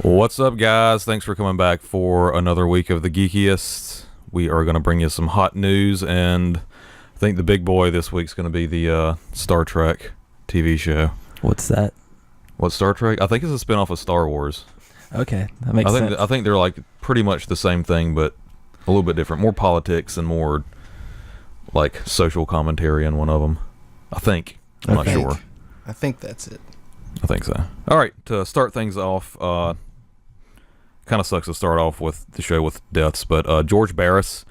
What's up, guys? Thanks for coming back for another week of the Geekyest. We are going to bring you some hot news, and I think the big boy this week's going to be the Star Trek TV show. What's that? What, Star Trek? I think it's a spinoff of Star Wars. Okay, that makes sense. I think they're like pretty much the same thing, but a little bit different. More politics and more like social commentary in one of them. I think. I'm not sure. I think that's it. I think so. All right, to start things off, kind of sucks to start off with the show with deaths, but George Barris,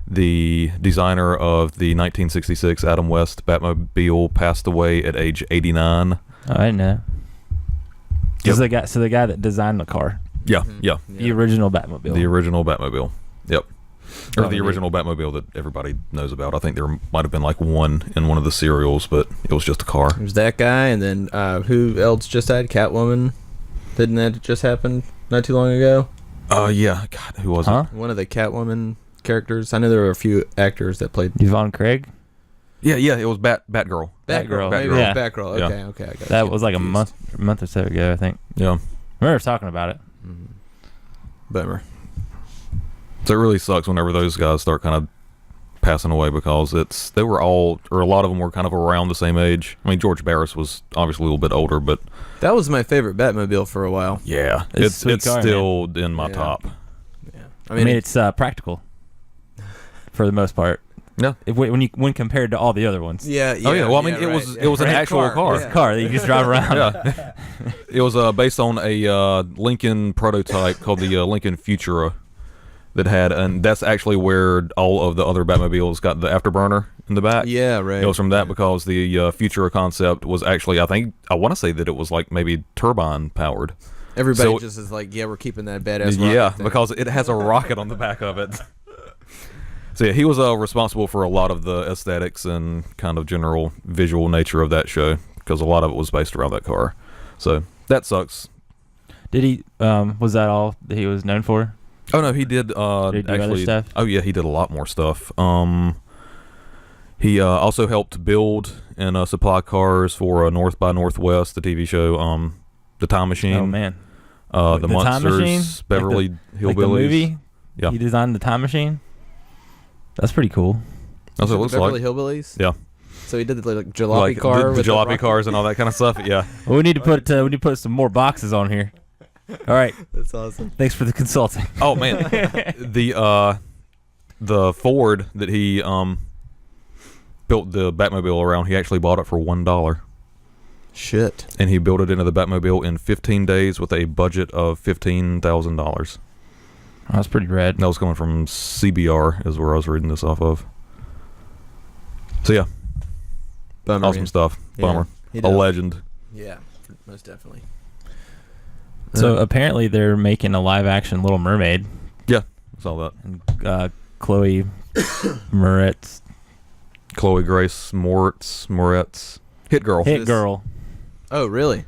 the designer of the 1966 Adam West Batmobile, passed away at age 89. Oh, I didn't know. Yep. The guy that designed the car. Yeah, Mm-hmm. yeah. The original Batmobile. The original Batmobile. Yep. Or Oh, the original Batmobile that everybody knows about. I think there might have been like one in one of the serials, but it was just a car. There's that guy, and then who else just died? Catwoman. Didn't that just happen not too long ago? Yeah. God, who was it? One of the Catwoman characters. I know there were a few actors that played. Yvonne Craig. Yeah, it was Batgirl. Batgirl. Maybe Yeah. it was Batgirl. Yeah. Okay, I got That was like a month or so ago, I think. Yeah. I remember talking about it. Mm-hmm. Bummer. So it really sucks whenever those guys start kind of passing away, because they were all, or a lot of them were kind of around the same age. I mean, George Barris was obviously a little bit older, but That was my favorite Batmobile for a while. yeah, It's a sweet it's car, still in my Yeah. top. Yeah. I mean it's practical for the most part. Yeah. When compared to all the other ones. Yeah. Oh yeah. Well, I mean, it was an actual car. It's a car that you just drive around. Yeah. It was based on a Lincoln prototype called the Lincoln Futura that had, and that's actually where all of the other Batmobiles got the afterburner in the back. Yeah, right. It was from that because the Futura concept was actually, I want to say that it was like maybe turbine powered. Everybody So- just is like, yeah, we're keeping that badass rocket Yeah, thing. because it has a rocket on the back of it. So yeah, he was responsible for a lot of the aesthetics and kind of general visual nature of that show, because a lot of it was based around that car. So that sucks. Did he? Was that all that he was known for? Oh no, he did. Did he do other stuff? Oh yeah, he did a lot more stuff. He also helped build and supply cars for North by Northwest, the TV show. The Time Machine. Oh man. The The Time Monsters, Machine? Beverly Hillbillies. Like the movie? Yeah. He designed the Time Machine? That's pretty cool. That's what it looks Beverly like. Hillbillies. Yeah. So he did like jalopy Like car, the with jalopy rocket? cars and all that kind of stuff. Yeah. Well, we need to put some more boxes on here. All right. That's awesome. Thanks for the consulting. Oh man, the Ford that he built the Batmobile around, he actually bought it for $1, Shit. and he built it into the Batmobile in 15 days with a budget of $15,000. Oh, that's pretty rad. That was coming from CBR, is where I was reading this off of. So yeah, Bummer. awesome stuff. Bummer. He A did. legend. Yeah, most definitely. So apparently they're making a live action Little Mermaid. Yeah, saw that. And Chloe Moretz. Chloe Grace Moretz. Hit Girl. Hit Girl. Oh, really?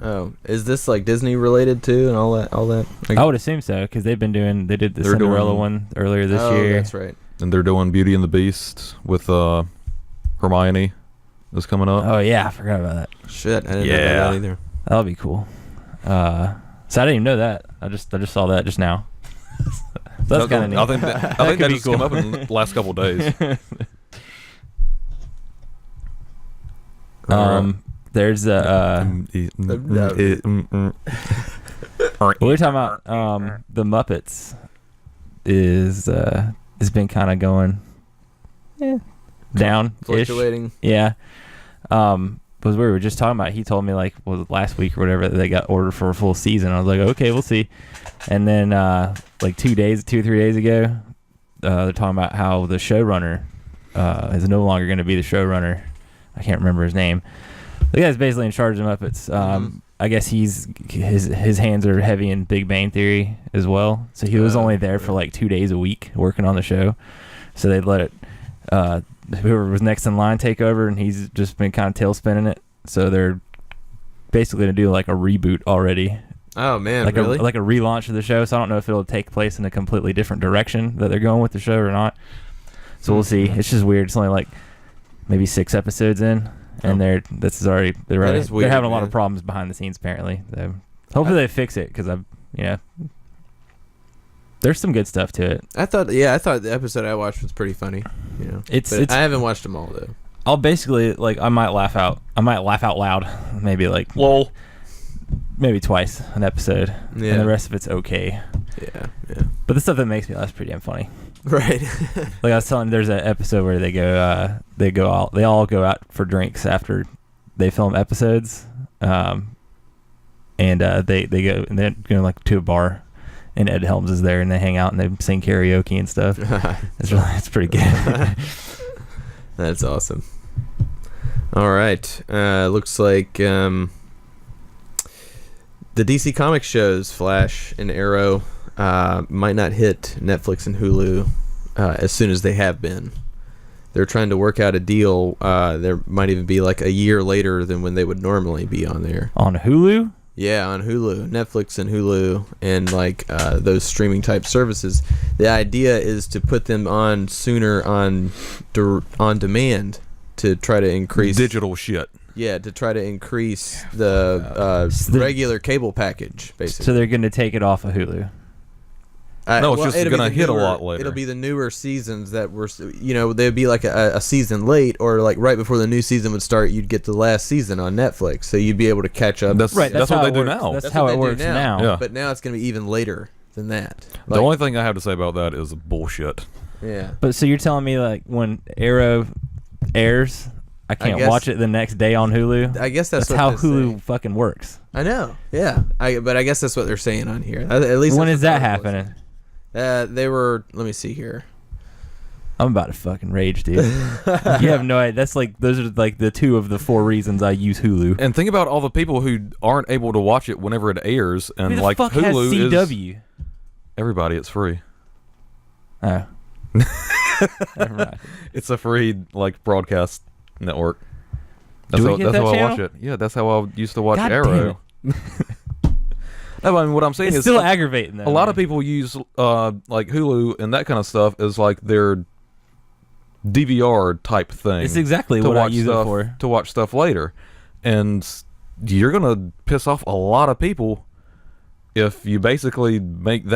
Oh, is this like Disney related too, and all that? Like, I would assume so, because they did the They're Cinderella doing- one earlier this oh, year. that's right. And they're doing Beauty and the Beast with Hermione is coming up. Oh yeah, I forgot about that. Shit, I didn't know Yeah. that either. That'll be cool. So I didn't even know that. I just saw that just now. So that's kind of neat. I think that could be just cool. came up in the last couple of days. There's a We we're talking about the Muppets has been kind of going down ish. Fluctuating. Yeah. Was we were just talking about, he told me like, was it last week or whatever, that they got ordered for a full season. I was like, okay, we'll see. And then like 2 or 3 days ago, they're talking about how the showrunner is no longer going to be the showrunner. I can't remember his name. The guy's basically in charge of the Muppets. I guess his hands are heavy in Big Bang Theory as well. So he was only there for like 2 days a week working on the show. So they let it whoever was next in line take over, and he's just been kind of tail spinning it. So they're basically going to do like a reboot already. Oh man, Like really? a relaunch of the show. So I don't know if it'll take place in a completely different direction that they're going with the show or not. So we'll see. It's just weird. It's only like maybe 6 episodes in, and That is they're weird, having a lot of man. problems behind the scenes apparently. So hopefully they fix it, because you know, there's some good stuff to it. I thought the episode I watched was pretty funny. You know, It's I haven't watched them all though. I'll basically like I might laugh out loud, maybe like Lol. maybe twice an episode, Yeah. and the rest of it's okay. Yeah. But the stuff that makes me laugh is pretty damn funny. Right. Like I was telling, there's an episode where they all go out for drinks after they film episodes, and they go and they're going like to a bar, and Ed Helms is there, and they hang out and they sing karaoke and stuff. It's pretty good. That's awesome. All right. Looks like the DC Comics shows Flash and Arrow might not hit Netflix and Hulu as soon as they have been. They're trying to work out a deal. There might even be like a year later than when they would normally be on there. On Hulu? Yeah, on Hulu, Netflix and Hulu, and like those streaming type services. The idea is to put them on sooner on demand to try to increase Digital shit. Yeah, to try to increase the regular cable package, basically. So they're going to take it off of Hulu. No, it's just it'll be gonna the hit a newer- lot later. It'll be the newer seasons that were, they'd be like a season late, or like right before the new season would start, you'd get the last season on Netflix, so you'd be able to catch up. That's Right, That's how what it they do works. now. That's That's how what it they do works now. Yeah. But now it's going to be even later than that. The only thing I have to say about that is bullshit. Yeah. But so you're telling me like when Arrow airs, I can't guess- watch it the next day on Hulu? I guess that's what how they Hulu say. fucking works. I know. Yeah. But I guess that's what they're saying on here. At least When that's is what that the article happening? said. They were. Let me see here. I'm about to fucking rage, dude. You have no idea. That's like those are like the 2 of the 4 reasons I use Hulu. And think about all the people who aren't able to watch it whenever it airs, and Who the like fuck has Hulu is CW? everybody. It's free. Oh. Never mind. It's a free like broadcast network. Do we get that's that how I channel? watch it. Yeah, that's how I used to watch God Arrow. No, I mean what I'm saying It's is still aggravating though. a lot of people use like Hulu and that kind of stuff as like their DVR type thing. It's exactly to what I watch use stuff, it for. to watch stuff later, and you're gonna piss off a lot of people if you basically take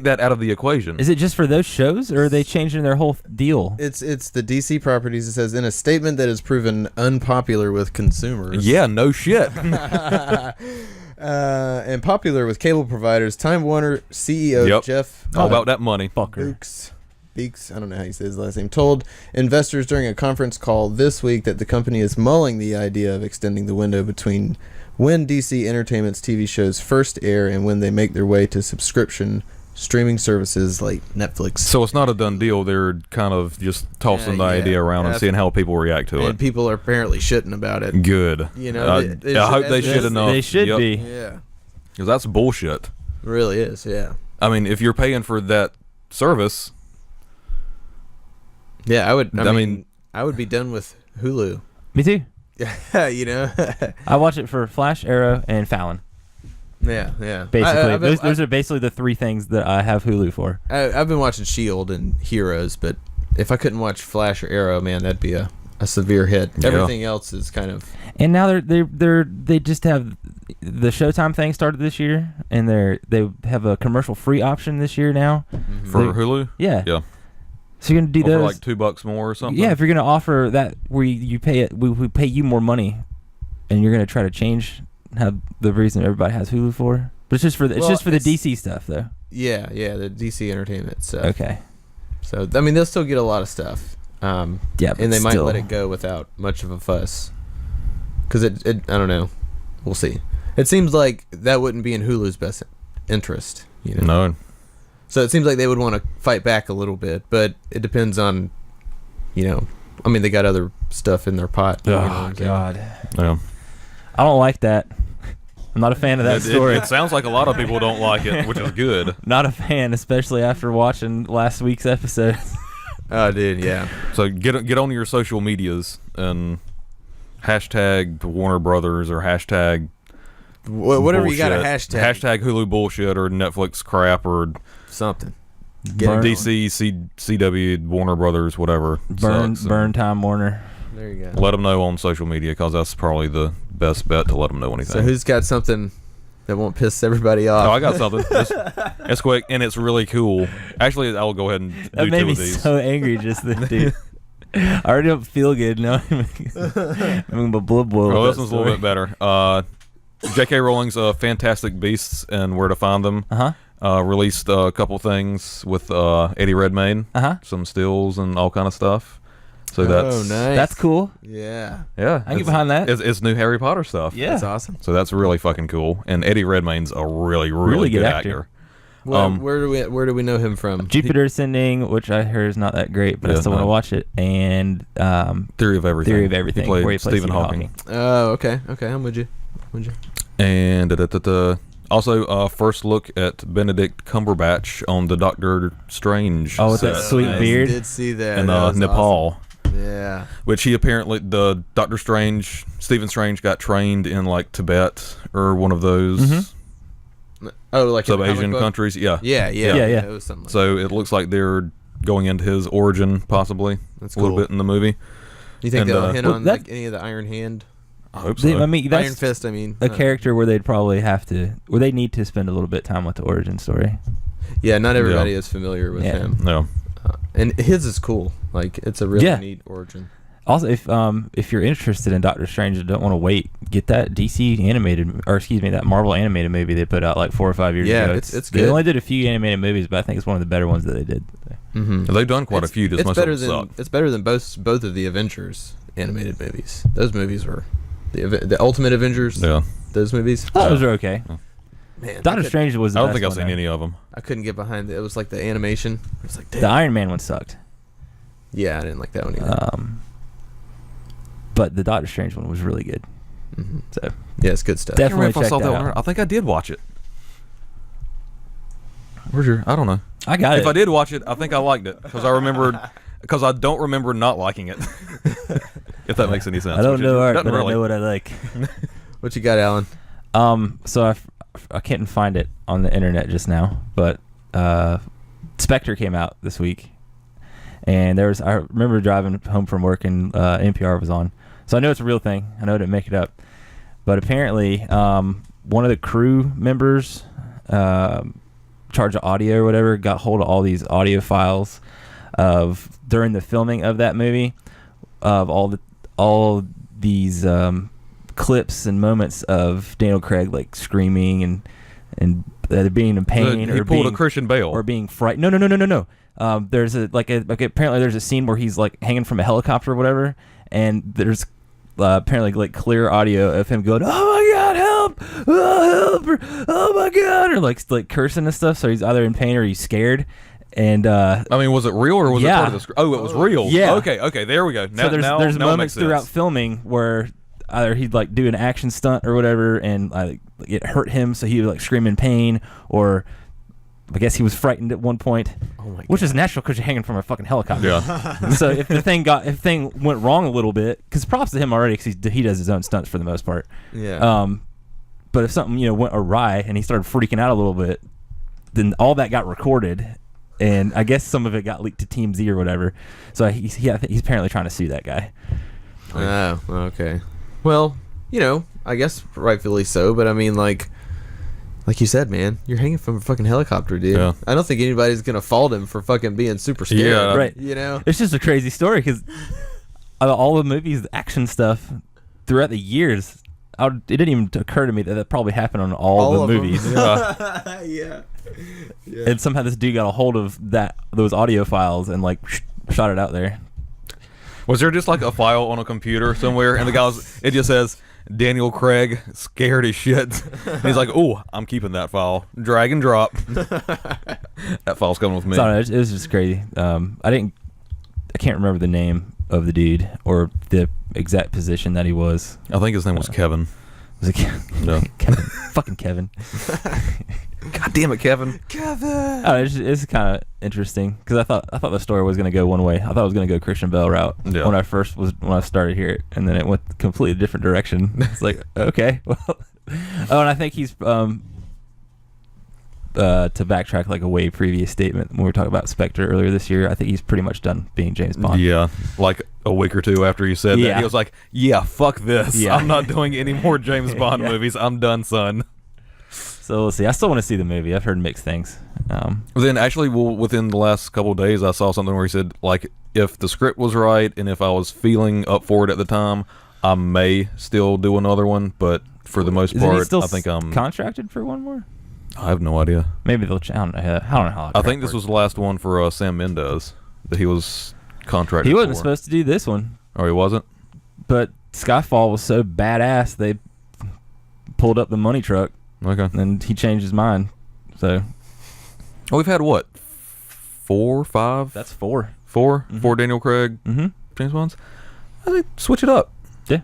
that out of the equation. Is it just for those shows, or are they changing their whole deal? It's the DC properties. It says in a statement that has proven unpopular with consumers. Yeah, no shit. And popular with cable providers. Time Warner CEO Yep. Jeff All about that money. Fucker. Beeks, I don't know how you say his last name, told investors during a conference call this week that the company is mulling the idea of extending the window between when DC Entertainment's TV shows first air and when they make their way to subscription streaming services like Netflix. So it's not a done deal. They're kind of just tossing the Yeah. idea around and seeing how people react to And it. people are apparently shitting about it. Good. You know, I hope they shit enough. They should be. Yeah, Because that's bullshit. it really is. Yeah, I mean, if you're paying for that service, yeah. I would. I I mean, mean- I would be done with Hulu. Me too. Yeah, you know. I watch it for Flash, Arrow, and Fallon. yeah. Basically, those are basically the 3 things that I have Hulu for. I've been watching Shield and Heroes, but if I couldn't watch Flash or Arrow, man, that'd be a severe hit. Yeah. Everything else is kind of. And now they just have the Showtime thing started this year, and they have a commercial free option this year now. for Hulu, Yeah. Yeah. So you're gonna do for those? like $2 more or something. Yeah, if you're gonna offer that where you pay it, we pay you more money, and you're gonna try to change how the reason everybody has Hulu for. But it's just for the DC stuff though. Yeah, the DC Entertainment stuff. Okay. So I mean, they'll still get a lot of stuff. Yeah, but and they might still. let it go without much of a fuss. Because it, I don't know. We'll see. It seems like that wouldn't be in Hulu's best interest. You know. No. So it seems like they would want to fight back a little bit, but it depends on, I mean, they got other stuff in their pot. you know what I'm saying? God. Yeah. I don't like that. I'm not a fan of that story. It sounds like a lot of people don't like it, which is good. Not a fan, especially after watching last week's episode. Oh, dude, yeah. So get on your social medias and hashtag Warner Brothers or hashtag Whatever you got a bullshit. hashtag. Hashtag Hulu bullshit or Netflix crap or Something. Burn- DC, CW, Warner Brothers, whatever. Burn sucks. Time Warner. There you go. Let them know on social media because that's probably the best bet to let them know anything. So who's got something that won't piss everybody off. Oh, I got something. It's quick and it's really cool. Actually, I'll go ahead and do That made two me of these. so angry just then, dude. I already don't feel good now. I'm a blood boil. Oh, with this that one's a little bit better. J.K. Rowling's Fantastic Beasts and Where to Find Them released a couple things with Eddie Redmayne, some stills and all kind of stuff. So nice. That's cool. Yeah. Yeah, I can get behind that. It's new Harry Potter stuff. Yeah, That's awesome. So that's really fucking cool. And Eddie Redmayne's a really good actor. Where do we know him from? Jupiter Ascending, which I heard is not that great, but I still want to watch it. And Theory of Everything. Theory of Everything, He played where he plays Stephen Hawking. Oh, okay. I'm with you. And also first look at Benedict Cumberbatch on the Doctor Strange. with that sweet beard. I did see that. in That was Nepal. awesome. Yeah. Which he apparently, the Doctor Strange, Stephen Strange got trained in like Tibet or one of those Oh, like sub-Asian countries. Yeah. Yeah. Yeah. It was something like So it looks like they're going into his origin possibly That's a little cool. bit in the movie. You think and, they'll hint well, on that- like any of the Iron Hand? I hope so. I mean, Iron that's Fist, I mean. a character where they'd probably have to, where they need to spend a little bit of time with the origin story. Yeah, not everybody is familiar with him. No. And his is cool. Like, it's a really Yeah. neat origin. Also, if you're interested in Doctor Strange and don't want to wait, get that DC animated, or excuse me, that Marvel animated movie they put out like 4 or 5 years ago. Yeah, it's They good. only did a few animated movies, but I think it's one of the better ones that they did. Mm-hmm. They've done quite a few. Just most of them suck. It's better than both of the Avengers animated movies. Those movies were the Ultimate Avengers. Yeah. Those movies. Oh, those are okay. Man, Doctor Strange was the I don't best think I've one, seen though. any of them. I couldn't get behind it. It was like the animation. It was like, damn. The Iron Man one sucked. Yeah, I didn't like that one either. But the Doctor Strange one was really good. Mm-hmm. So Yeah, it's good stuff. I can't remember definitely if I saw check that that one. out. I think I did watch it. Where's your? I don't know. I got it. If I did watch it, I think I liked it because I remembered. Because I don't remember not liking it. If that makes any sense. I don't which it know art, doesn't but I really. know what I like. What you got, Alan? So I couldn't find it on the internet just now, but Spectre came out this week, and I remember driving home from work and NPR was on, so I know it's a real thing. I know I didn't make it up, but apparently one of the crew members, charge of audio or whatever, got hold of all these audio files of during the filming of that movie, of all these clips and moments of Daniel Craig like screaming and either being in pain He or pulled being a Christian Bale. or being frightened. No. There's apparently there's a scene where he's like hanging from a helicopter or whatever, and there's apparently like clear audio of him going, "Oh my God, help! Oh, help! Oh my God!" or like cursing and stuff. So he's either in pain or he's scared. And I mean, was it real or was it part of the script? Oh, it was real. Yeah. Okay, there we go. Now, so there's now it moments makes throughout sense. filming where either he'd like do an action stunt or whatever, and it hurt him, so he would like scream in pain, or I guess he was frightened at one point, which is natural because you're hanging from a fucking helicopter. Yeah. So if the thing went wrong a little bit, because props to him already, because he does his own stunts for the most part. Yeah. But if something went awry and he started freaking out a little bit, then all that got recorded. And I guess some of it got leaked to Team Z or whatever. So he's apparently trying to sue that guy. Oh, okay. Well, I guess rightfully so, but I mean, like you said, man, you're hanging from a fucking helicopter, dude. Yeah. I don't think anybody's gonna fault him for fucking being super scared. Yeah. Right. It's just a crazy story because all the movies, the action stuff throughout the years, it didn't even occur to me that probably happened on all the of them. movies. Yeah. And somehow this dude got a hold of those audio files and like shot it out there. Was there just like a file on a computer somewhere, and it just says Daniel Craig scared as shit. And he's like, "Oh, I'm keeping that file. Drag and drop. That file's coming with me." Sorry, it was just crazy. I can't remember the name of the dude or the exact position that he was. I think his name was Kevin. Was it No. Kevin? Fucking Kevin. God damn it, Kevin. It's kind of interesting because I thought the story was going to go one way. I thought it was going to go Christian Bale route when I started here, and then it went completely different direction. It's like, okay, well, and I think he's to backtrack like a way previous statement when we were talking about Spectre earlier this year. I think he's pretty much done being James Bond. Yeah, like a week or two after he said that, he was like, "Yeah, fuck this. Yeah. I'm not doing any more James Bond movies. I'm done, son." So we'll see. I still want to see the movie. I've heard mixed things. Then actually, within the last couple of days, I saw something where he said, like, if the script was right and if I was feeling up for it at the time, I may still do another one. But for the most Isn't he part, still I think I'm contracted for one more. I have no idea. Maybe they'll. I don't know how. I think this was the last one for Sam Mendes that he was contracted. He wasn't for. supposed to do this one, Oh, he wasn't. but Skyfall was so badass they pulled up the money truck Okay. and he changed his mind. So We've had what? 4, 5? that's 4. 4? 4 Daniel Craig Mm-hmm. James Bonds? I think switch it up. Yeah.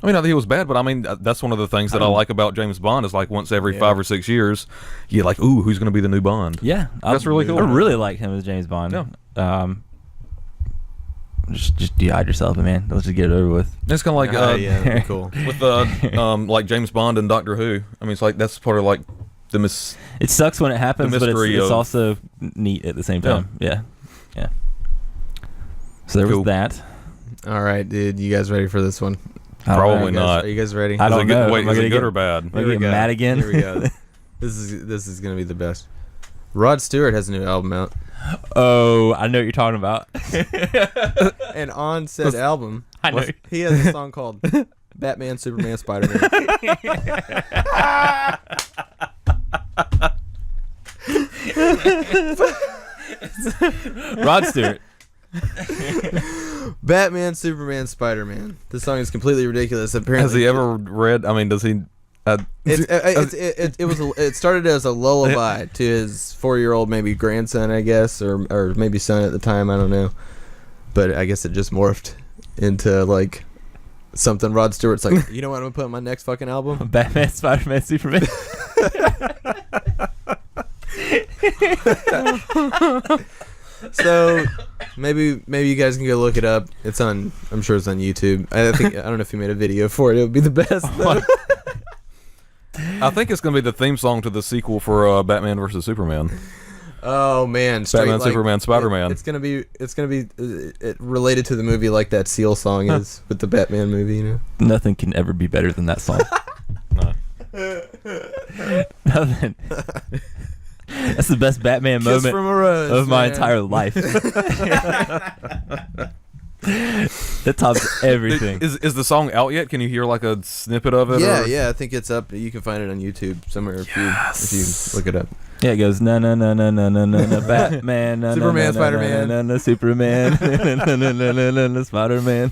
I mean, not that he was bad, but I mean, that's one of the things that I like about James Bond is like once every 5 or 6 years, you're like, ooh, who's going to be the new Bond? Yeah, That's really cool. I really like him as James Bond. Yeah. Just dehydrate yourself, man. Let's just get it over with. It's kind of like yeah, that'd be cool. with like James Bond and Doctor Who. I mean, it's like that's part of like the It sucks when it happens, but mystery it's of- also neat at the same time. Yeah. So there Cool. was that. All right, dude. You guys ready for this one? I don't Probably know. not. Are you guys ready? I Is don't it good, know. Wait, Am I is it gonna good get- or bad? Am I getting mad again? Here we go. This is gonna be the best. Rod Stewart has a new album out, Oh, I know what you're talking about. and on said album, I know. he has a song called "Batman, Superman, Spider-Man." Rod Stewart. Batman, Superman, Spider-Man. This song is completely ridiculous. Apparently, Has he ever read? I mean, does he? It started as a lullaby to his 4-year-old maybe grandson, I guess, or maybe son at the time. I don't know, but I guess it just morphed into like something. Rod Stewart's like, you know what I'm gonna put on my next fucking album? Batman, Spider-Man, Superman. So maybe you guys can go look it up. It's on. I'm sure it's on YouTube. I don't know if he made a video for it. It would be the best. Though. I think it's going to be the theme song to the sequel for Batman versus Superman. Oh man, Batman, Superman, Spider-Man. It's gonna be related to the movie like that Seal song is with the Batman movie. You know. Nothing can ever be better than that song. No. Nothing. That's the best Batman Kiss moment from a Rose, of my man. entire life. That tops everything. Is the song out yet? Can you hear like a snippet of it? Yeah, or? yeah, I think it's up. You can find it on YouTube somewhere if you look it up. Yeah, it goes no Batman, no Superman, Spider-Man. no Superman, no Spider-Man.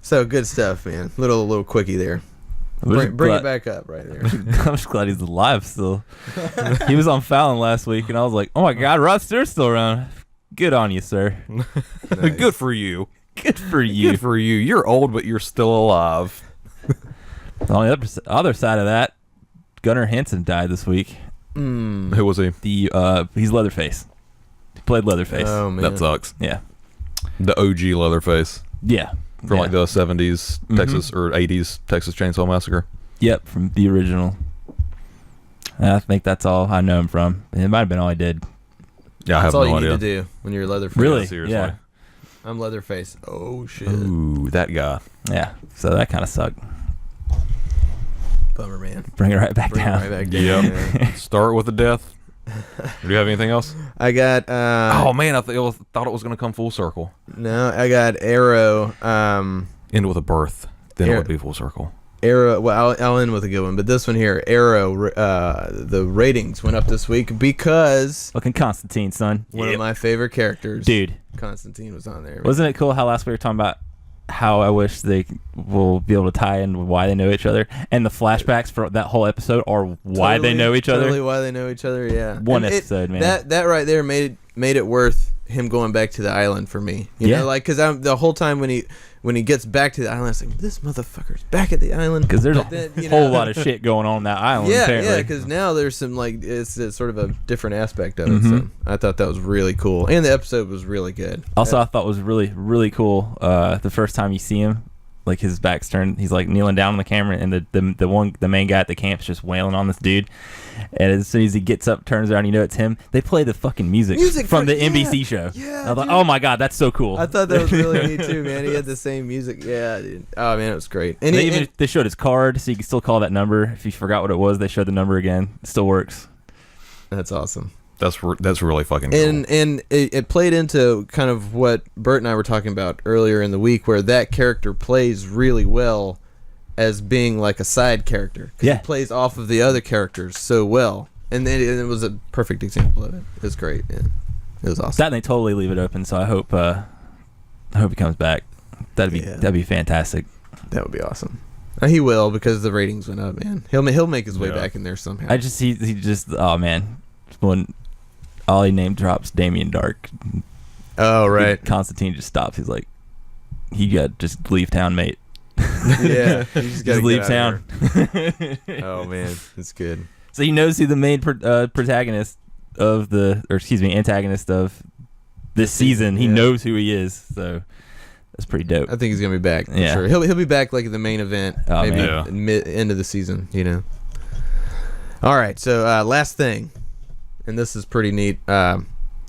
So good stuff, man. Little quickie there. Bring it back up right there. I'm just glad he's alive still. He was on Fallon last week, and I was like, oh my God, Rod Stewart's still around. Good on you, sir. Nice. Good for you. Good for you. Good for you. You're old, but you're still alive. On the other side of that, Gunnar Hansen died this week. Who was he? He's Leatherface. He played Leatherface. Oh man, That sucks. Yeah. The OG Leatherface Yeah. from Yeah. like the 70s Texas or 80s Texas Chainsaw Massacre. Yep, from the original. I think that's all I know him from. It might have been all I did. Yeah, I have that's all no you idea. need to do when you're Leatherface. Really? Seriously. Yeah. I'm Leatherface. Oh shit. Ooh, that guy. Yeah. So that kind of sucked. Bummer, man. Bring it right back Bring it down. right back down. Yep. Yeah. Start with a death. Do you have anything else? I got. Oh man, I thought it was going to come full circle. No, I got Arrow. End with a birth, then it Yeah. would be full circle. Arrow. Well, I'll end with a good one, but this one here, Arrow. The ratings went up this week because Fucking Constantine, son. one of my favorite characters, Dude, Constantine, was on there. wasn't it cool how last we were talking about how I wish they will be able to tie in why they know each other, and the flashbacks for that whole episode are why they know each Totally other. why they know each other. Yeah. One And episode, man. That right there made it worth him going back to the island for me. You Yeah. know, like because the whole time when he gets back to the island, it's like this motherfucker's back at the island. Because there's But a then, you whole know- lot of shit going on that island. Yeah, apparently. yeah, because now there's some like it's sort of a different aspect of it. Mm-hmm. So I thought that was really cool, and the episode was really good. Also, I thought was really, really cool. The first time you see him, like his back's turned. He's like kneeling down on the camera, and the main guy at the camp's just wailing on this dude. And as soon as he gets up, turns around, you know it's him. They play the fucking music from the NBC show. Yeah, I was like, oh my god, that's so cool. I thought that was really neat too, man. He had the same music. Yeah, dude. Oh man, it was great. And they showed his card, so you can still call that number. If you forgot what it was, they showed the number again. It still works. That's awesome. That's really fucking cool. And it played into kind of what Bert and I were talking about earlier in the week, where that character plays really well as being like a side character. Yeah. He plays off of the other characters so well. And then it was a perfect example of it. It was great, man. It was awesome. That and they totally leave it open, so I hope he comes back. That'd be fantastic. That would be awesome. He will, because the ratings went up, man. He'll make his way back in there somehow. I just he just oh man, when Ollie name drops Damien Dark. Oh right. Constantine just stops. He's like, he got just leave town, mate. Yeah, you just gotta leave town. Oh man, it's good. So he knows who the main antagonist of this season. He knows who he is. So that's pretty dope. I think he's gonna be back. For sure. He'll be back like in the main event, maybe end of the season. You know. All right. So last thing, and this is pretty neat.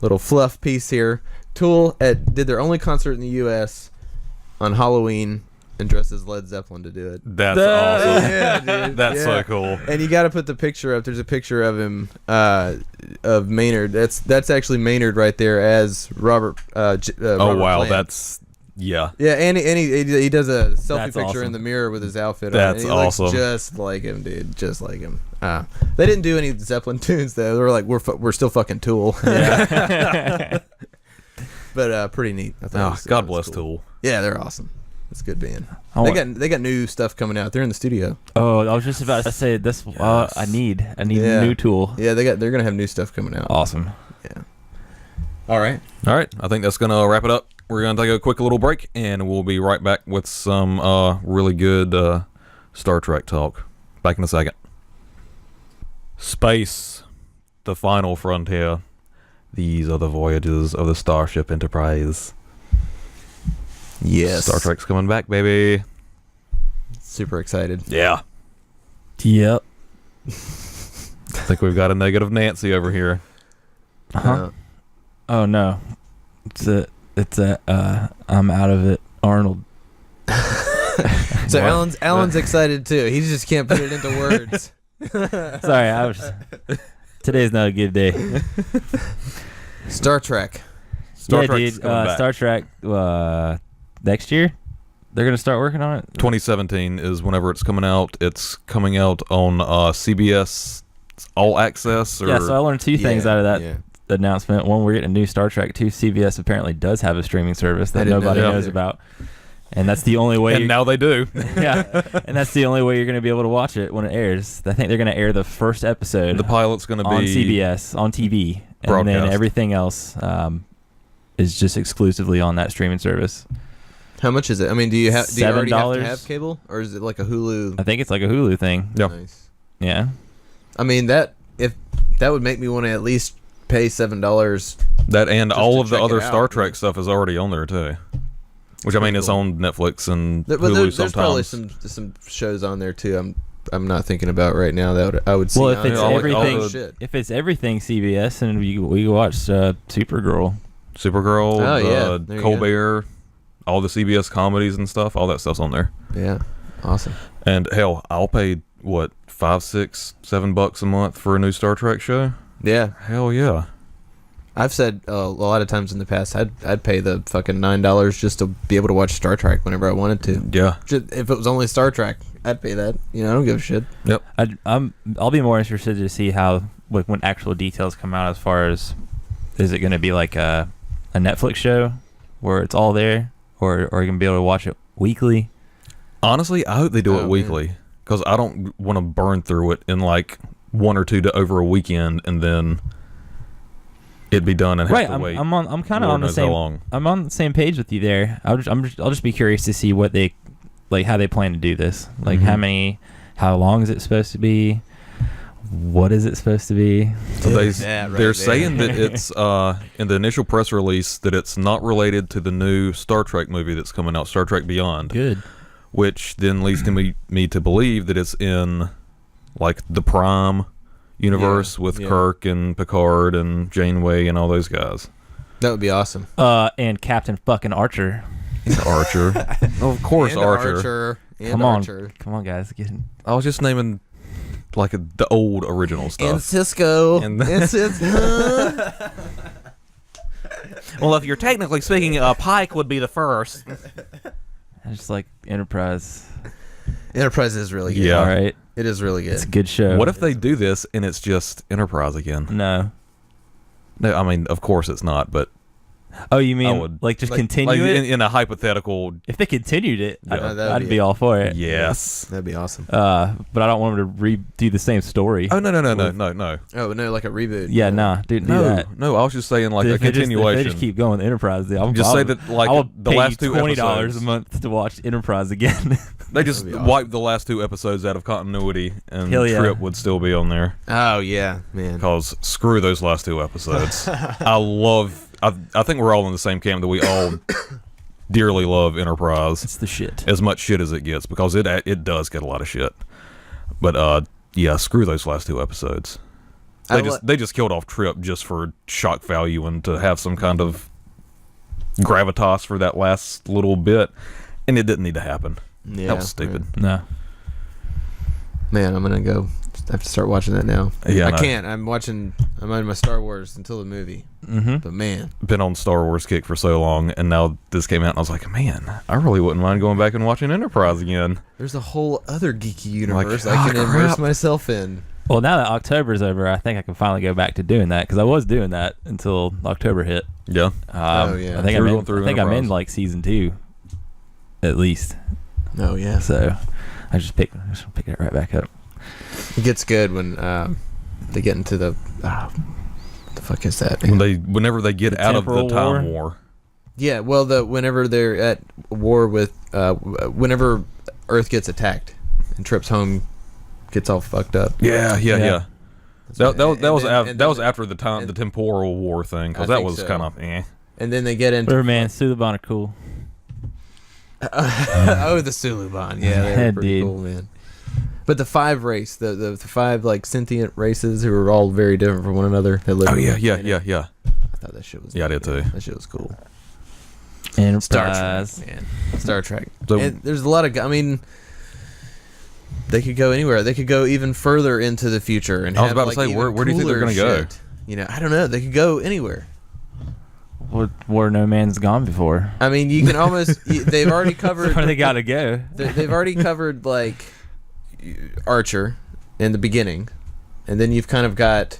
Little fluff piece here. Tool did their only concert in the U.S. on Halloween and dressed as Led Zeppelin to do it. That's awesome. Yeah, dude. That's so cool. And you got to put the picture up. There's a picture of him, of Maynard. That's actually Maynard right there as Robert. Oh wow, Plant. That's yeah. Yeah, and he does a selfie That's picture awesome. in the mirror with his outfit That's on. And he awesome. looks just like him, dude. Just like him. They didn't do any Zeppelin tunes though. They were like, we're still fucking Tool. Yeah. But pretty neat. I thought God bless cool. Tool. Yeah, they're awesome. It's a good band. They got new stuff coming out. They're in the studio. Oh, I was just about to say this. Yes. I need a new Tool. Yeah, they're gonna have new stuff coming out. Awesome. Yeah. All right. I think that's gonna wrap it up. We're gonna take a quick little break, and we'll be right back with some really good Star Trek talk. Back in a second. Space, the final frontier. These are the voyages of the Starship Enterprise. Yes. Star Trek's coming back, baby. Super excited. Yeah. Yep. I think we've got a negative Nancy over here. Oh no. It's I'm out of it, Arnold. So Alan's excited too. He just can't put it into words. Sorry, today's not a good day. Star Trek. Star Trek's coming back. Star Trek next year they're gonna start working on it. 2017 is whenever it's coming out. It's coming out on CBS All Access. Yeah, so I learned two things out of that announcement. One, we're getting a new Star Trek. Two, CBS apparently does have a streaming service that nobody knows about, and that's the only way. And now they do. Yeah, and that's the only way you're going to be able to watch it when it airs. I think they're going to air the first episode. The pilot's going to be on CBS on TV, broadcast. And then everything else is just exclusively on that streaming service. How much is it? I mean, do you already have to have cable, or is it like a Hulu? I think it's like a Hulu thing. Yeah. Nice. Yeah. I mean, that would make me want to at least pay $7. That and all of the other Star out, Trek stuff is already on there too. Which I mean, it's on Netflix and Hulu there's sometimes. Probably some shows on there too. I'm not thinking about right now that I would see. Well, if it's everything, if it's everything CBS, then we can watch Supergirl. Colbert, all the CBS comedies and stuff. All that stuff's on there. Yeah, awesome. And hell, I'll pay what $5, $6, $7 a month for a new Star Trek show. Yeah, hell yeah. I've said a lot of times in the past, I'd pay the fucking $9 just to be able to watch Star Trek whenever I wanted to. Yeah. Just, if it was only Star Trek, I'd pay that. I don't give a shit. Yep. I'll be more interested to see how when actual details come out as far as is it going to be like a Netflix show where it's all there, or are you going to be able to watch it weekly? Honestly, I hope they do it weekly because I don't want to burn through it in like one or two over a weekend and then it'd be done and have to wait. I'm kind of on the same. I'm on the same page with you there. I'll just be curious to see what they like, how they plan to do this. Like how long is it supposed to be? What is it supposed to be? So they're saying that it's in the initial press release that it's not related to the new Star Trek movie that's coming out, Star Trek Beyond. Good. which then leads to me to believe that it's in like the Prime universe with Kirk and Picard and Janeway and all those guys. That would be awesome. And Captain fucking Archer. Archer. Of course, And Archer. Come on, guys. I was just naming like the old original stuff. And Cisco. And And Cisco. well, if you're technically speaking, Pike would be the first. I just like Enterprise. Enterprise is really good. Yeah. All right. It is really good. It's a good show. What if they do this and it's just Enterprise again? No. No, I mean, of course it's not, but Oh, you mean would- like just like- continue it? in a hypothetical. If they continued it, Yeah. I'd be all for it. Yes. That'd be awesome. But I don't want them to redo the same story. Oh no. Oh, no, like a reboot. Yeah, nah, dude, do that. No. I was just saying like a If they continuation. just keep going with Enterprise, I'll Just say that like I'll the pay last you two $20 episodes. a month to watch Enterprise again. They just That'd be awesome. wiped the last two episodes out of continuity, and Hell yeah. Trip would still be on there. Oh, yeah, man. Because screw those last two episodes. I think we're all in the same camp that we all dearly love Enterprise. It's the shit. As much shit as it gets, because it does get a lot of shit. But yeah, screw those last two episodes. They just killed off Trip just for shock value and to have some kind of gravitas for that last little bit, and it didn't need to happen. Yeah, That was stupid. No. Man, I'm gonna go. I have to start watching that now. Yeah, I no. can't. I'm on my Star Wars until the movie. Mm-hmm. But man, Been on Star Wars kick for so long, and now this came out, and I was like, man, I really wouldn't mind going back and watching Enterprise again. there's a whole other geeky universe Like, I can oh, immerse crap. myself in. Well, now that October's over, I think I can finally go back to doing that because I was doing that until October hit. Yeah. Oh, yeah. I think You were I'm going in. through I think I'm in Enterprise. like season 2, at least. Oh yeah, So I just pick it right back up. it gets good when they get into the. What the fuck is that? Whenever they get The out of the temporal time war? war. Yeah, well, whenever they're at war with, whenever Earth gets attacked and Trip's home gets all fucked up. Yeah. That's That right. was after the temporal war thing, because I that think was so. kind of eh. And then they get into Whatever, man. Suliban are cool. oh, the Suluban. Yeah, they're Yeah, pretty dude. cool, man. But the five race, the five like sentient races who are all very different from one another. That live Oh on yeah, one yeah, planet. yeah. I thought that shit was. Yeah, I did too. That shit was cool. Enterprise. Star Trek, man. Star Trek. So- And there's a lot of. I mean, they could go anywhere. They could go even further into the future. And I was have, about to like, say, even where do you think they're cooler gonna go? shit. You know, I don't know. They could go anywhere. Where no man's gone before. I mean, you can almost. They've already covered. Where they gotta go. They've already covered like Archer in the beginning, and then you've kind of got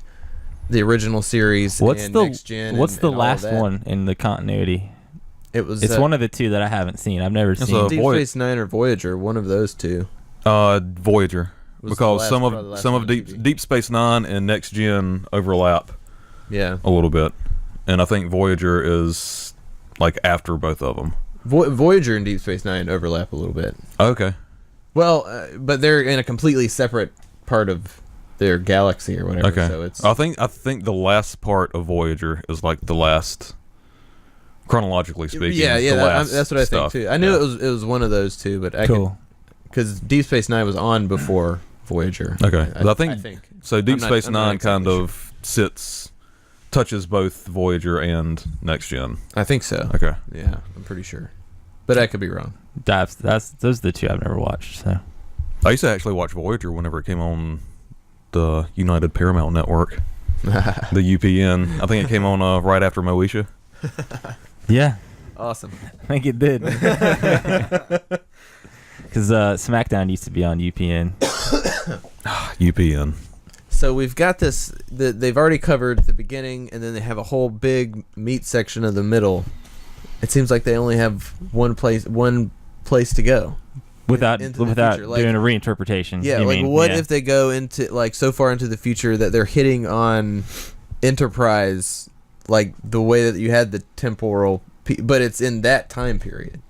the original series. What's and the Next Gen What's and the all of last that. one in the continuity? It was. It's one of the two that I haven't seen. I've never It's seen. a- Deep Voy- Space Nine or Voyager. One of those two. Voyager, Was the because last- some probably the of last some one of on Deep TV. Deep Space Nine and Next Gen overlap Yeah. a little bit, and I think Voyager is like after both of them. Voyager and Deep Space Nine overlap a little bit. Okay. Well, but they're in a completely separate part of their galaxy or whatever. Okay. So it's. I think the last part of Voyager is like the last, chronologically speaking. Yeah, the last that's what I stuff. think too. I knew Yeah. it was one of those two, but I Cool. because Deep Space Nine was on before Voyager. Okay. But I think so. Deep I'm not- Space I'm not Nine exactly kind of touches both Voyager and Next Gen. I think so. Okay. Yeah, I'm pretty sure, but I could be wrong. Those are the two I've never watched. So I used to actually watch Voyager whenever it came on the United Paramount Network, the UPN. I think it came on right after Moesha. yeah, Awesome. I think it did. Because SmackDown used to be on UPN. UPN. So we've got this. They've already covered the beginning, and then they have a whole big meat section of the middle. It seems like they only have one place to go. Without into the without future, like- doing a reinterpretation. Yeah, you like mean? what Yeah. if they go into like so far into the future that they're hitting on Enterprise, like the way that you had the temporal, but it's in that time period.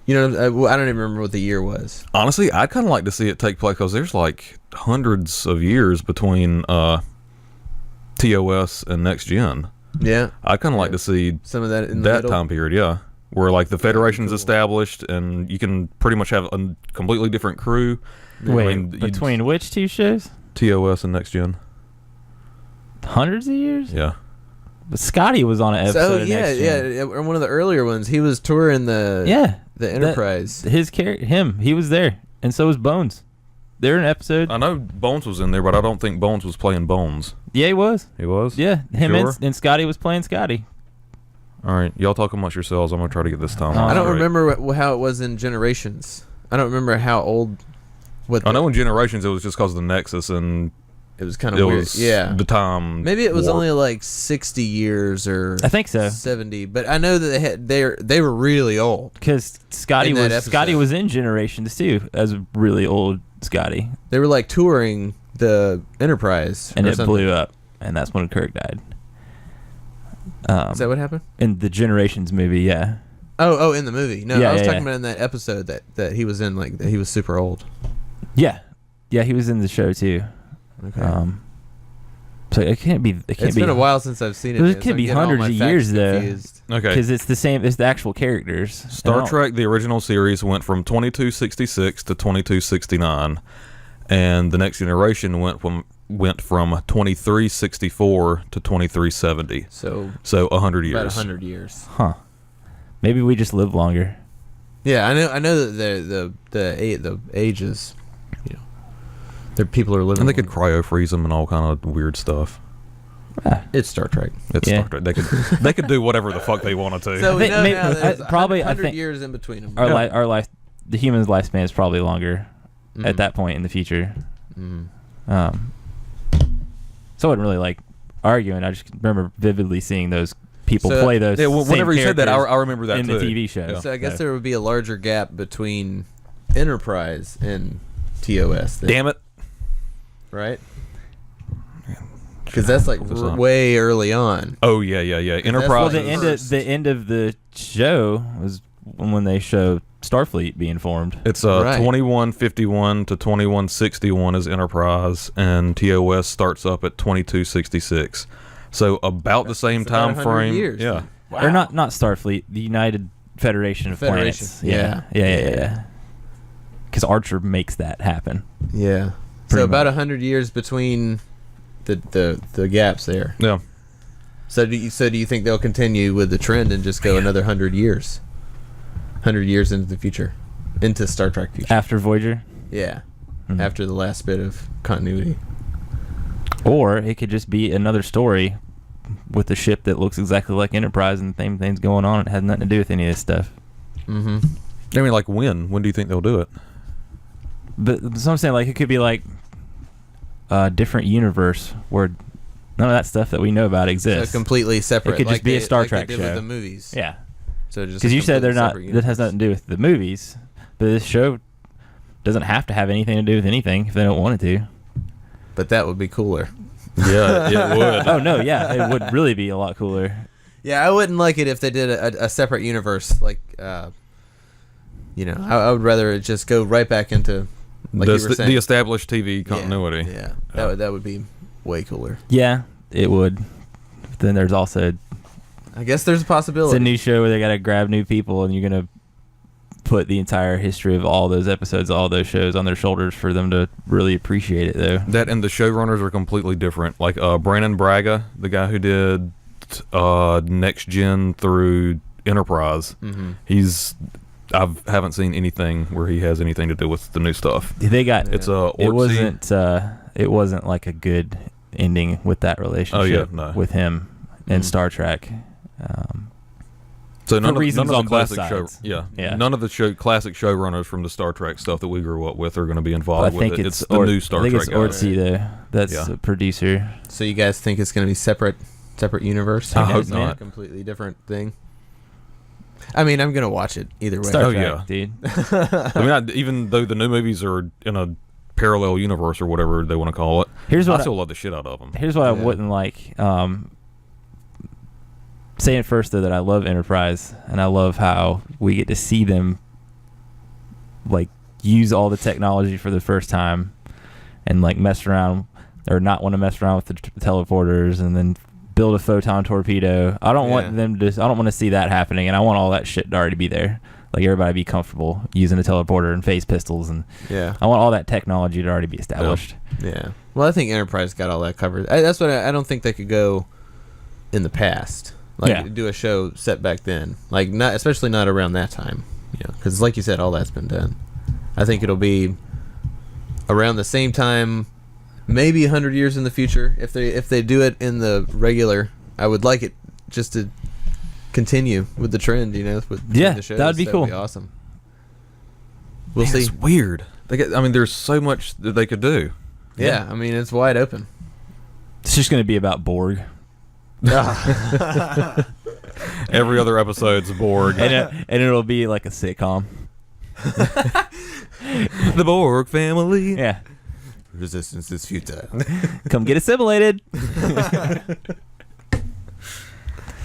You know, I don't even remember what the year was. Honestly, I'd kind of like to see it take place because there's like hundreds of years between TOS and Next Gen. Yeah, I'd kind of like to see some of that in the that middle. time period, yeah. where like the Federation's established and you can pretty much have a completely different crew. Wait, between which two shows? TOS and Next Gen. Hundreds of years? Yeah. But Scotty was on an episode of Next Gen. One of the earlier ones. He was touring the Enterprise. He was there, and so was Bones. They're in an episode. I know Bones was in there, but I don't think Bones was playing Bones. Yeah, he was. He was? Yeah, him Sure? and Scotty was playing Scotty. All right, y'all talk amongst yourselves. I'm gonna try to get this time. I don't right. remember how it was in Generations. I don't remember how old. I know in Generations it was just because of the Nexus and it was kind of weird. Yeah, the time. Maybe it was warp. only like 60 years or I think so. 70. But I know that they were really old Because Scotty in that episode. was in Generations too, as a really old Scotty, They were like touring the Enterprise, and or it something. blew up, and that's when Kirk died. Is that what happened? In the Generations movie, yeah. Oh, in the movie. No, Yeah, I was yeah, talking yeah. about in that episode that he was in, like that he was super old. Yeah, he was in the show too. Okay. So it can't be. It's been a while since I've seen it. But it yet, could so be I'm getting all hundreds my of facts years, though. confused. Okay. because it's the same. It's the actual characters. Star Trek, the original series, went from 2266 to 2269, and the Next Generation went from 2364 to 2370. So 100 years. about 100 years. Huh? Maybe we just live longer. Yeah, I know that the ages, you know, their people are living. And they could longer. cryo freeze them and all kind of weird stuff. It's Star Trek. It's Yeah. Star Trek. They could do whatever the fuck they wanted to. So we think know maybe- now there's probably, I 100 think- years in between them. Our life, the human's lifespan is probably longer Mhm. at that point in the future. Mhm. So I wasn't really like arguing. I just remember vividly seeing those people So- play those. yeah, same whenever you said that, characters I remember that in too. the TV show. Yeah. So I guess there would be a larger gap between Enterprise and TOS. Then, Damn it. right? Because that's like Pull this up. way early on. Oh yeah. Enterprise. Well, the the end of the show was when they show Starfleet being formed. It's Right. 2151 to 2161 is Enterprise, and TOS starts up at 2266. So about the same It's about time 100 frame. years. Yeah. Or not Starfleet, the United Federation of Federation. Planets. Yeah. Because Archer makes that happen. Yeah. Pretty So about much. 100 years between the gaps there. Yeah. So do you think they'll continue with the trend and just go another 100 years? 100 years into the future, into Star Trek future. After Voyager. Yeah. Mhm. After the last bit of continuity. Or it could just be another story with a ship that looks exactly like Enterprise and the same thing's going on. It has nothing to do with any of this stuff. Mm-hmm. I mean, like when? When do you think they'll do it? But so I'm saying, like, it could be like a different universe where none of that stuff that we know about So exists. completely separate. It could just be a Star like Trek they did with show. the movies. Yeah. So just Because a you said they're completely not. separate That has universe. nothing to do with the movies, but this show doesn't have to have anything to do with anything if they don't want it to. But that would be cooler. Yeah, it would. Oh no, yeah, it would really be a lot cooler. Yeah, I wouldn't like it if they did a separate universe. Like, you know, I would rather it just go right back into like you were saying. The established TV continuity. Yeah, that would be way cooler. Yeah, it would. But then there's also I guess there's a it's possibility. a new show where they got to grab new people, and you're gonna put the entire history of all those episodes, all those shows on their shoulders for them to really appreciate it, though. That and the showrunners are completely different. Like Brandon Braga, the guy who did Next Gen through Enterprise, I haven't seen anything where he has anything to do with the new stuff. They got It's it wasn't like a good ending with that relationship no. with him in Star Trek. So none reasons of on the both classic show, sides. yeah, none of the classic showrunners from the Star Trek stuff that we grew up with are going to be I involved with think it. it's the new Star I think Trek it's guys. Ortsy though. That's Yeah. a producer. So you guys think it's going to be separate universe? I hope It's not. A completely different thing. I mean, I'm going to watch it either way. Star Oh, Trek, yeah. dude. I mean, even though the new movies are in a parallel universe or whatever they want to call it, Here's what I still love the shit out of them. Here's what I Yeah. wouldn't like. Saying first though that I love Enterprise and I love how we get to see them like use all the technology for the first time and like mess around or not want to mess around with the teleporters and then build a photon torpedo. I don't Yeah. want them to. I don't want to see that happening, and I want all that shit to already be there. Like everybody be comfortable using a teleporter and phase pistols, and Yeah. I want all that technology to already be established. Yeah. Well, I think Enterprise got all that covered. That's what I don't think they could go in the past. Like Yeah. do a show set back then. Like not, especially not around that time. You know, because like you said, all that's been done. I think it'll be around the same time, maybe 100 years in the future. If they do it in the regular, I would like it just to continue with the trend. You know, with Yeah, the shows. that would be cool. Awesome. We'll Man, see. It's weird. There's so much that they could do. Yeah, I mean it's wide open. It's just going to be about Borg. Every other episode's Borg. And it'll be like a sitcom. The Borg family. Yeah. Resistance is futile. Come get assimilated.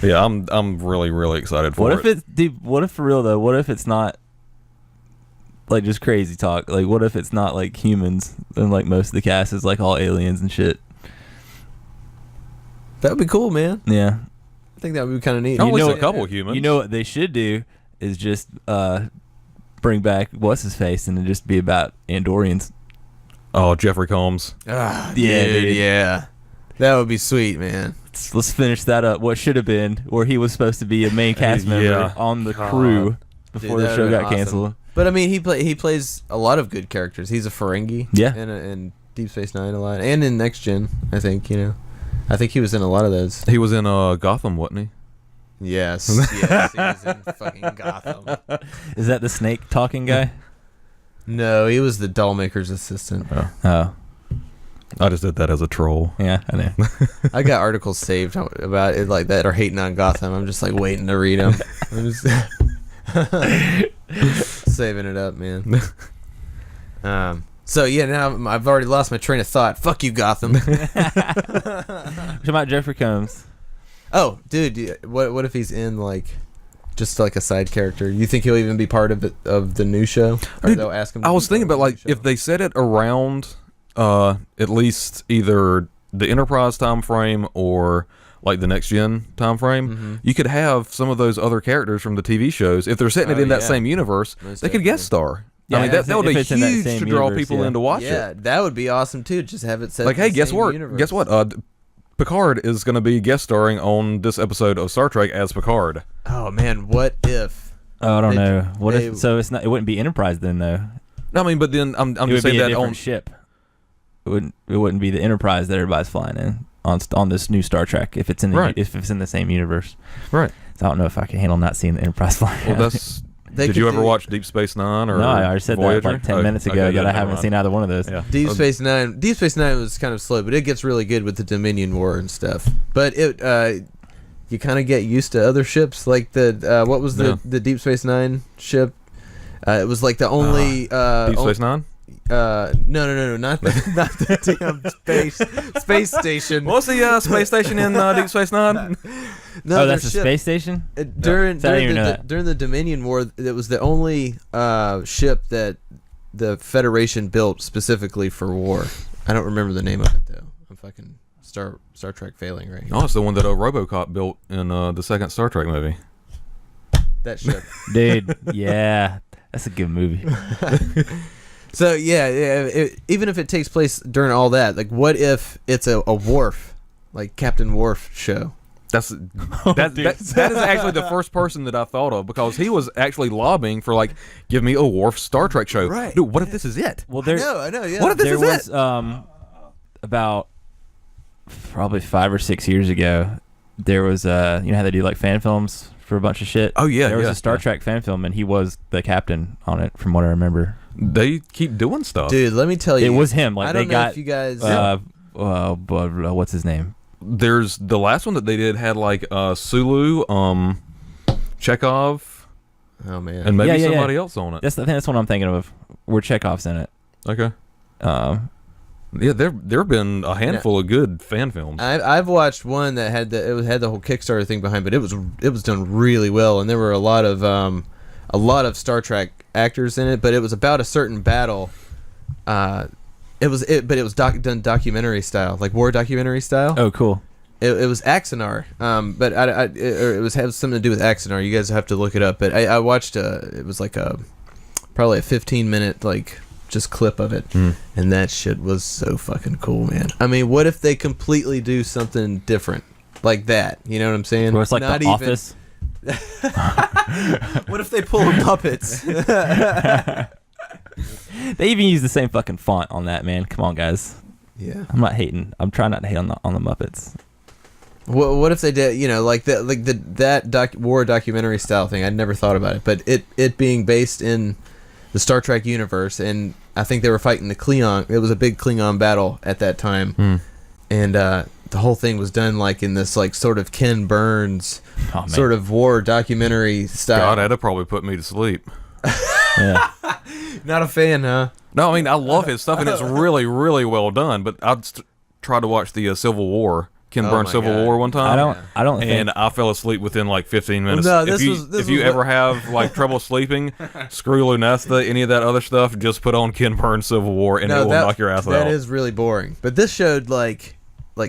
Yeah, I'm really, really excited for What it. if it's, dude, what if for real though? What if it's not like just crazy talk? Like what if it's not like humans and like most of the cast is like all aliens and shit? That would be cool, man. Yeah. I think that would be kind of neat. At least know- a couple humans. You know what they should do is just bring back what's his face and it just be about Andorians. Oh, Jeffrey Combs. Ah, Yeah, dude, dude. yeah. That would be sweet, man. Let's finish that up. What should have been where he was supposed to be a main cast member Yeah. on the God. crew before Dude, the that show would've got been awesome. canceled. But I mean, he plays a lot of good characters. He's a Ferengi. Yeah. In Deep Space Nine a lot, and in Next Gen, I think. You know, I think he was in a lot of those. He was in Gotham, wasn't he? Yes, yes, he was in fucking Gotham. Is that the snake talking guy? No, he was the dollmaker's assistant. Oh, I just did that as a troll. yeah, I know. I got articles saved about it like that, or hating on Gotham. I'm just like waiting to read them. I'm just saving it up, man. So yeah, now I've already lost my train of thought. Fuck you, Gotham. What about Jeffrey Combs? Oh, dude, what if he's in like just like a side character? You think he'll even be part of the new show? Or Dude, they'll ask him. To I be was part thinking of the about like new show? if they set it around at least either the Enterprise time frame or like the Next Gen time frame, you could have some of those other characters from the TV shows. If they're setting it Oh, in that yeah. same universe, Most they could guest star. Yeah, I mean, that would if be it's in that huge same to draw universe, people yeah. in to watch Yeah, it. that would be awesome too. Just have it set Like, in hey, the guess same what? universe. Guess what? Picard is going to be guest starring on this episode of Star Trek as Picard. Oh man, what if? Oh, I don't They- know. What they- if? So it's not. It wouldn't be Enterprise then, though. I mean, but then I'm It would just be saying a that different on. ship. It wouldn't be the Enterprise that everybody's flying in on this new Star Trek if it's in the Right. if it's in the same universe. Right. So I don't know if I can handle not seeing the Enterprise flying. Well, out. that's. They Did could you ever do- watch Deep Space Nine or No, I already said Voyager? that like 10 minutes Okay, ago okay, that I never haven't mind. seen either one of those. Yeah. Deep Space Nine. Deep Space Nine was kind of slow, but it gets really good with the Dominion War and stuff. But it, you kind of get used to other ships, like the what was Yeah. the Deep Space Nine ship? It was like the only Deep Space Nine? no, not the damn space station. What's the space station in Deep Space Nine? No, Oh, their that's a ship. space station? During So I didn't even know that. during the Dominion War, it was the only ship that the Federation built specifically for war. I don't remember the name of it though. I'm fucking Star Trek failing right here. Oh, it's the one that RoboCop built in the second Star Trek movie. That ship. Dude, yeah. That's a good movie. So yeah, even if it takes place during all that, like what if it's a Worf, like Captain Worf show? That is actually the first person that I thought of because he was actually lobbying for like, give me a Worf Star Trek show. Right. Dude, what if this is it? Well, I know, yeah. What if this there is was it? about probably 5 or 6 years ago, there was you know how they do like fan films for a bunch of shit? Oh, yeah, There was yeah, a Star yeah. Trek fan film and he was the captain on it from what I remember. They keep doing stuff. Dude, let me tell you, It was him. Like I they don't know got if you guys. what's his name? There's the last one that they did had like Sulu, Chekhov, Oh man. and maybe Yeah, yeah, yeah. somebody else on it. I think that's what I'm thinking of. Where Chekhov's in it. Okay. Yeah, there have been a handful of good fan films. I've watched one that had the whole Kickstarter thing behind, but it was done really well, and there were a lot of Star Trek actors in it, but it was about a certain battle. But it was done documentary style, like war documentary style. Oh, cool. It was Axanar, but it was have something to do with Axanar. You guys have to look it up. But I watched it was like probably a 15-minute like just clip of it, and that shit was so fucking cool, man. I mean, what if they completely do something different like that? You know what I'm saying? Where it's like The Office. What if they pull puppets? They even use the same fucking font on that, man. Come on, guys. Yeah. I'm not hating. I'm trying not to hate on the Muppets. What if they did, like that war documentary style thing? I'd never thought about it, but it being based in the Star Trek universe, and I think they were fighting the Klingon. It was a big Klingon battle at that time, and the whole thing was done like in this like sort of Ken Burns sort of war documentary style. God, that'd probably put me to sleep. Yeah. Not a fan, huh? No, I mean I love his stuff, and it's really, really well done. But I tried to watch the Civil War. Ken Burns Civil War one time. I don't think. And I fell asleep within like 15 minutes. No, if you ever have like trouble sleeping, screw Lunesta, any of that other stuff, just put on Ken Burns Civil War and it will knock your ass out. That is really boring. But this showed like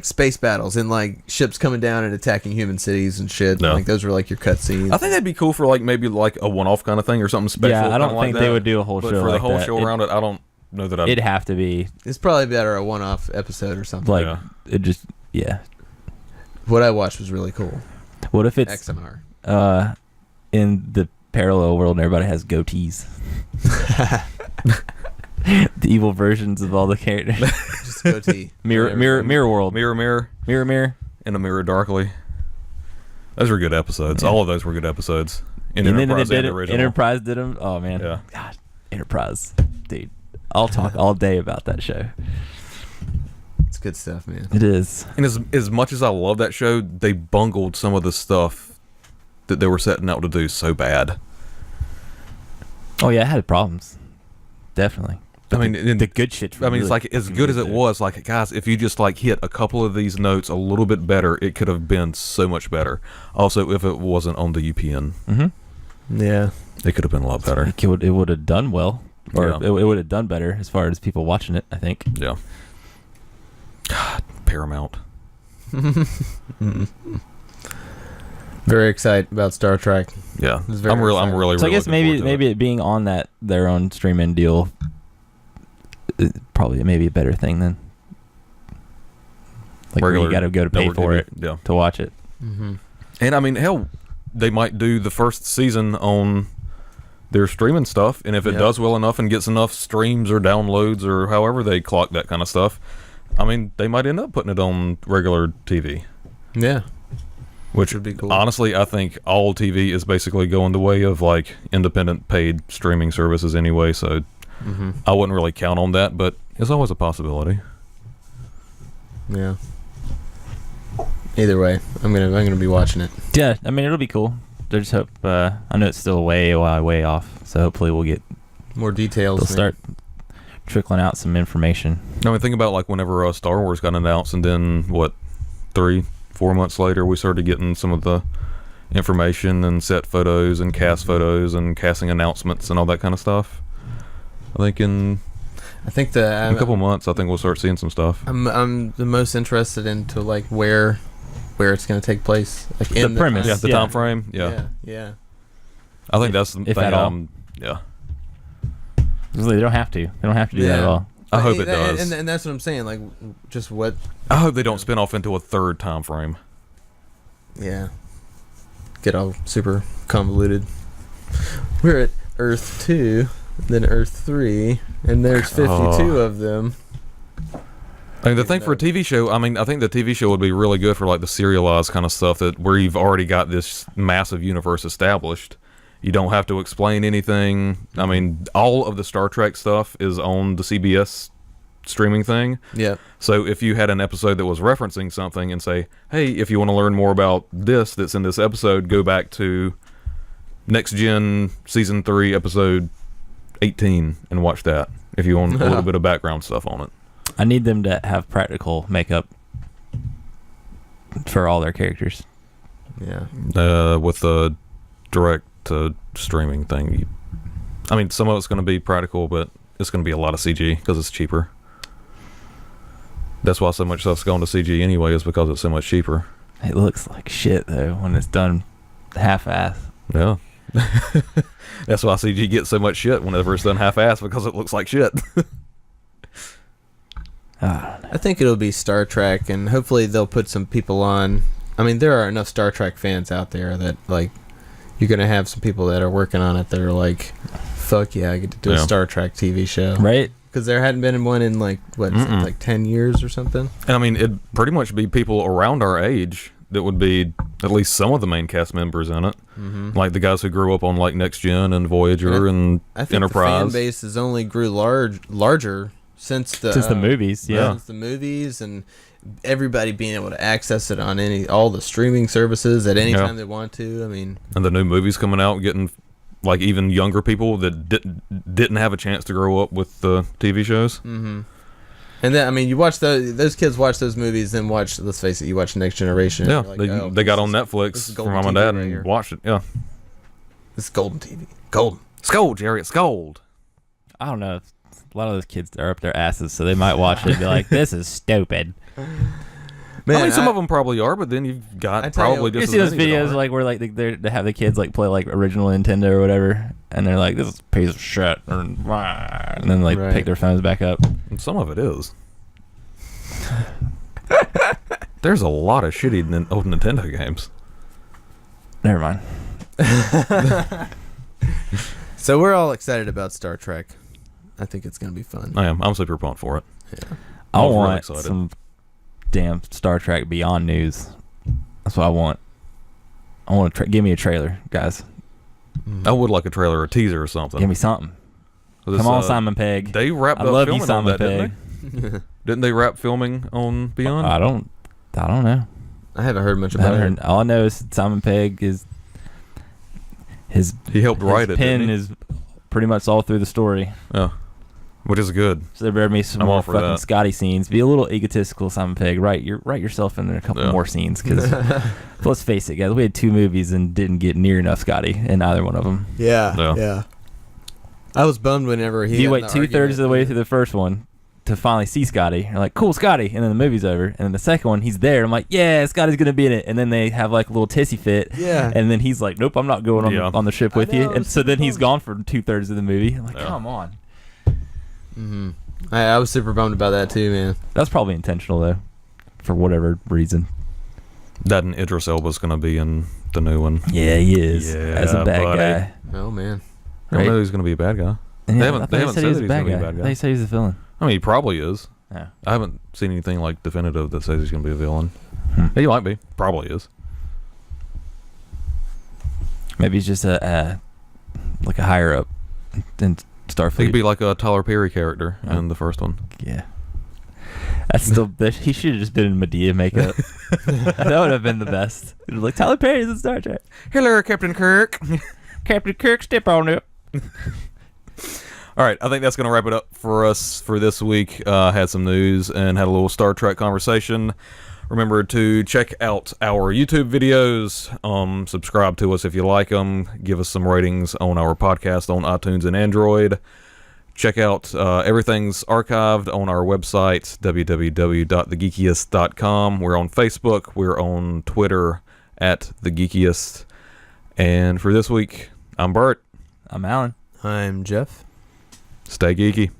space battles and like ships coming down and attacking human cities and shit. No. Like those were like your cutscenes. I think that'd be cool for like maybe like a one-off kind of thing or something special. Yeah, I don't like think that. they would do a whole But show for the like whole that. show around it, I don't know that I'd... It'd have to be It's probably better a one-off episode or something. like Yeah. it just What I watched was really cool. What if it's XMR. in the parallel world and everybody has goatees? The evil versions of all the characters. Just goatee. Mirror world. Mirror, and a mirror darkly. Those were good episodes. Yeah. All of those were good episodes. In And then they Enterprise did and it. original. Enterprise did them. Oh man. Yeah. God, Enterprise, dude. I'll talk all day about that show. It's good stuff, man. It is. And as much as I love that show, they bungled some of the stuff that they were setting out to do so bad. Oh yeah, it had problems. Definitely. But I mean, the good shit's I mean, really it's like as good as it there. was. Like, guys, if you just like hit a couple of these notes a little bit better, it could have been so much better. Also, if it wasn't on the UPN, Yeah. it could have been a lot better. It would have done well, or Yeah. it would have done better as far as people watching it. I think. Yeah. God, Paramount. Very excited about Star Trek. Yeah, It's very I'm really, exciting. So I guess looking forward to maybe it. it being on that their own streaming deal, probably maybe a better thing than like where you got to go to pay network for TV. it Yeah, to watch it. Mm-hmm. and I mean, hell, they might do the first season on their streaming stuff, and if it Yeah. does well enough and gets enough streams or downloads or however they clock that kind of stuff, I mean, they might end up putting it on regular TV. Yeah. Which would be cool. Honestly, I think all TV is basically going the way of like independent paid streaming services anyway. So Mm-hmm. I wouldn't really count on that, but it's always a possibility. Yeah. Either way, I'm gonna be watching it. Yeah, I mean it'll be cool. I just hope. I know it's still way off, so hopefully we'll get. More details. They'll start trickling out some information. I mean, think about like whenever Star Wars got announced, and then what, 3-4 months later, we started getting some of the information and set photos and cast photos and casting announcements and all that kind of stuff. I think in a couple months, I think we'll start seeing some stuff. I'm the most interested into like where it's gonna take place. Like The in premise. Yeah, the Yeah. time frame. Yeah. Yeah. I think that's the if thing. at all. Yeah, They don't have to. They don't have to do that at Yeah. all. I hope it does. And that's what I'm saying. Like, just what? I hope they don't spin off into a third time frame. Yeah. Get all super convoluted. We're at Earth 2, then Earth 3, and there's 52 of them. I mean, the thing for a TV show, I mean, I think the TV show would be really good for like the serialized kind of stuff that where you've already got this massive universe established. You don't have to explain anything. I mean, all of the Star Trek stuff is on the CBS streaming thing. Yeah. So if you had an episode that was referencing something and say, hey, if you want to learn more about this that's in this episode, go back to Next Gen Season 3, Episode 18 and watch that if you want a little bit of background stuff on it. I need them to have practical makeup for all their characters. Yeah. With the direct to streaming thing. I mean, some of it's going to be practical, but it's going to be a lot of CG because it's cheaper. That's why so much stuff's going to CG anyway, is because it's so much cheaper. It looks like shit though when it's done half-ass. Yeah. That's why CG gets so much shit whenever it's done half-ass, because it looks like shit. I think it'll be Star Trek, and hopefully they'll put some people on. I mean, there are enough Star Trek fans out there that, like, you're going to have some people that are working on it that are like, fuck yeah, I get to do a Star Trek TV show. Right? Because there hadn't been one in, like, what, is it, like 10 years or something? And I mean, it'd pretty much be people around our age that would be at least some of the main cast members in it. Mm-hmm. Like the guys who grew up on, like, Next Gen and Voyager and I think Enterprise. the fan base has only grew larger since the movies, yeah. Since the movies, and everybody being able to access it on all the streaming services at any time they want to. I mean, and the new movies coming out, getting like even younger people that didn't have a chance to grow up with the TV shows. Mm-hmm. And then, I mean, you watch those kids watch those movies, then watch, let's face it, you watch Next Generation. Yeah, like, they got on Netflix from Mom and Dad and watched it. Yeah, this is golden TV. Golden. It's gold, Jerry. It's gold. I don't know. A lot of those kids are up their asses, so they might watch it and be like, "This is stupid." Man, I mean, some of them probably are, but then you've got probably you just see as those many that videos aren't. like where like they have the kids like play like original Nintendo or whatever, and they're like, "This is a piece of shit," and then like pick their phones back up. And some of it is. There's a lot of shitty old Nintendo games. Never mind. So we're all excited about Star Trek. I think it's going to be fun. I am. I'm super pumped for it. Yeah. I really want excited. some damn Star Trek Beyond news. That's what I want. I want to give me a trailer, guys. I would like a trailer or a teaser or something. Give me something. This, Come on, Simon Pegg. They wrapped I up love filming you, Simon on that, Pegg. didn't they? Didn't they wrap filming on Beyond? I don't know. I haven't heard much about it. All I know is Simon Pegg is He helped write it. pen Didn't he? is pretty much all through the story. Yeah, which is good. So there better be some I'm more all for fucking that. Scotty scenes. Be a little egotistical, Simon Pegg. Write yourself in a couple more scenes. Because let's face it, guys, we had 2 movies and didn't get near enough Scotty in either one of them. Yeah. I was bummed whenever he. You wait 2/3 of the way through the first one to finally see Scotty. You're like, cool, Scotty, and then the movie's over. And then the second one, he's there. I'm like, yeah, Scotty's gonna be in it. And then they have like a little tissy fit. Yeah. And then he's like, nope, I'm not going on the ship with you. know, And so then he's gone for 2/3 of the movie. I'm like, come on. Mm-hmm. I was super bummed about that too, man. That's probably intentional though, for whatever reason. That and Idris Elba's going to be in the new one. Yeah, he is. Yeah, as a bad buddy. guy. Oh man. I don't know he's going to be a bad guy. And They yeah, haven't I thought he said said he that was he's a bad gonna be a guy. bad guy. They say he's a villain. I mean, he probably is. Yeah. I haven't seen anything like definitive that says he's going to be a villain. Hmm. He might be. Probably is. Maybe he's just a higher up in Starfleet. He could be like a Tyler Perry character in the first one. Yeah. That's still. He should have just been in Medea makeup. That would have been the best. It was like Tyler Perry's in Star Trek. Hello, Captain Kirk. Captain Kirk, step on it. All right, I think that's going to wrap it up for us for this week. Had some news and had a little Star Trek conversation. Remember to check out our YouTube videos. Subscribe to us if you like them. Give us some ratings on our podcast on iTunes and Android. Check out everything's archived on our website, www.thegeekyest.com. We're on Facebook. We're on Twitter at The Geekyest. And for this week, I'm Bert. I'm Alan. I'm Jeff. Stay geeky.